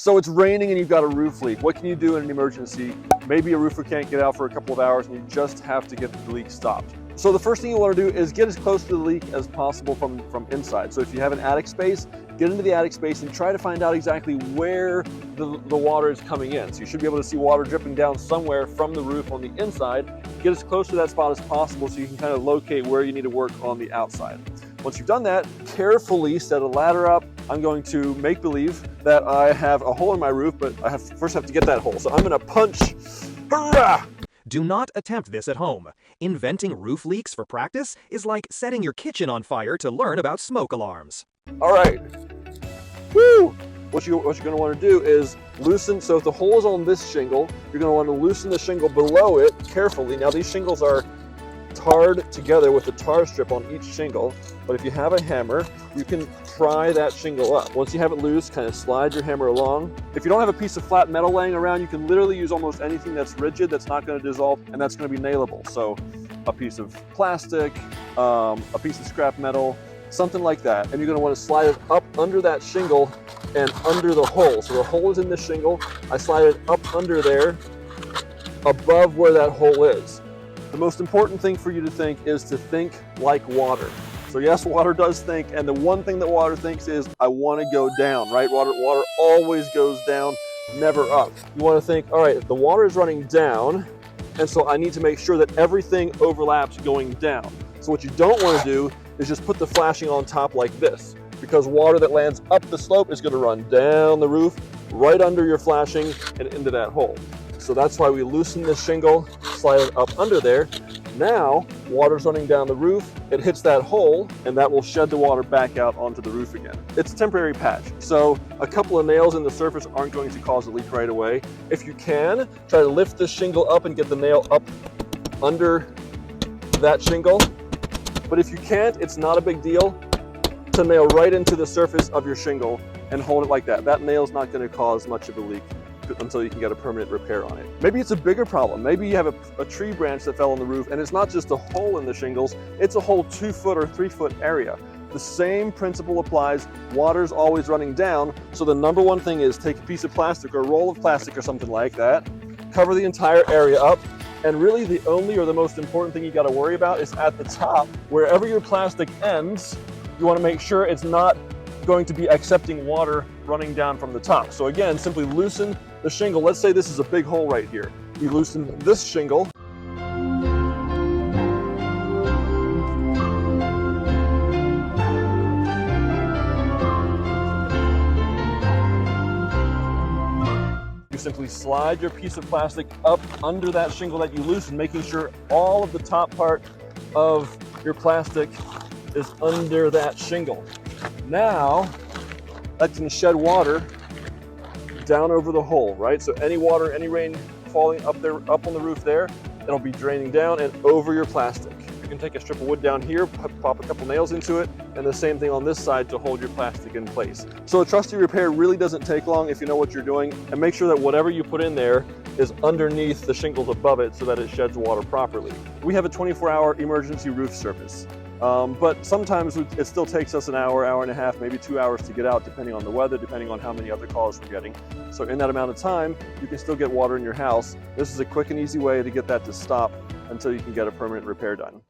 So it's raining and you've got a roof leak. What can you do in an emergency? Maybe a roofer can't get out for a couple of hours and you just have to get the leak stopped. So the first thing you want to do is get as close to the leak as possible from inside. So if you have an attic space, get into the attic space and try to find out exactly where the water is coming in. So you should be able to see water dripping down somewhere from the roof on the inside. Get as close to that spot as possible so you can kind of locate where you need to work on the outside. Once you've done that, carefully set a ladder up. I'm going to make believe that I have a hole in my roof, but I first have to get that hole. So I'm going to punch. Hurrah! Do not attempt this at home. Inventing roof leaks for practice is like setting your kitchen on fire to learn about smoke alarms. All right. Woo! What you're going to want to do is loosen. So if the hole is on this shingle, you're going to want to loosen the shingle below it carefully. Now these shingles are tarred together with a tar strip on each shingle, but if you have a hammer, you can pry that shingle up. Once you have it loose, kind of slide your hammer along. If you don't have a piece of flat metal laying around, you can literally use almost anything that's rigid, that's not going to dissolve, and that's going to be nailable. So a piece of plastic, a piece of scrap metal, something like that. And you're going to want to slide it up under that shingle and under the hole. So the hole is in the shingle. I slide it up under there, above where that hole is. The most important thing for you to think is to think like water. So yes, water does think, and the one thing that water thinks is, I want to go down, right? Water always goes down, never up. You want to think, all right, the water is running down, and so I need to make sure that everything overlaps going down. So what you don't want to do is just put the flashing on top like this, because water that lands up the slope is going to run down the roof, right under your flashing and into that hole. So that's why we loosen this shingle, slide it up under there. Now, water's running down the roof, it hits that hole, and that will shed the water back out onto the roof again. It's a temporary patch, so a couple of nails in the surface aren't going to cause a leak right away. If you can, try to lift this shingle up and get the nail up under that shingle. But if you can't, it's not a big deal to nail right into the surface of your shingle and hold it like that. That nail's not going to cause much of a leak until you can get a permanent repair on it. Maybe it's a bigger problem. Maybe you have a tree branch that fell on the roof and it's not just a hole in the shingles, it's a whole 2-foot or 3-foot area. The same principle applies. Water's always running down. So the number one thing is take a piece of plastic or a roll of plastic or something like that, cover the entire area up. And really the only or the most important thing you got to worry about is at the top, wherever your plastic ends, you want to make sure it's not going to be accepting water running down from the top. So again, simply loosen the shingle. Let's say this is a big hole right here. You loosen this shingle. You simply slide your piece of plastic up under that shingle that you loosen, making sure all of the top part of your plastic is under that shingle. Now, that can shed water down over the hole, right? So any water, any rain falling up there, up on the roof there, it'll be draining down and over your plastic. You can take a strip of wood down here, pop a couple nails into it, and the same thing on this side to hold your plastic in place. So a trusty repair really doesn't take long if you know what you're doing, and make sure that whatever you put in there is underneath the shingles above it so that it sheds water properly. We have a 24-hour emergency roof service. But sometimes it still takes us an hour, hour and a half, maybe 2 hours to get out, depending on the weather, depending on how many other calls we're getting. So in that amount of time, you can still get water in your house. This is a quick and easy way to get that to stop until you can get a permanent repair done.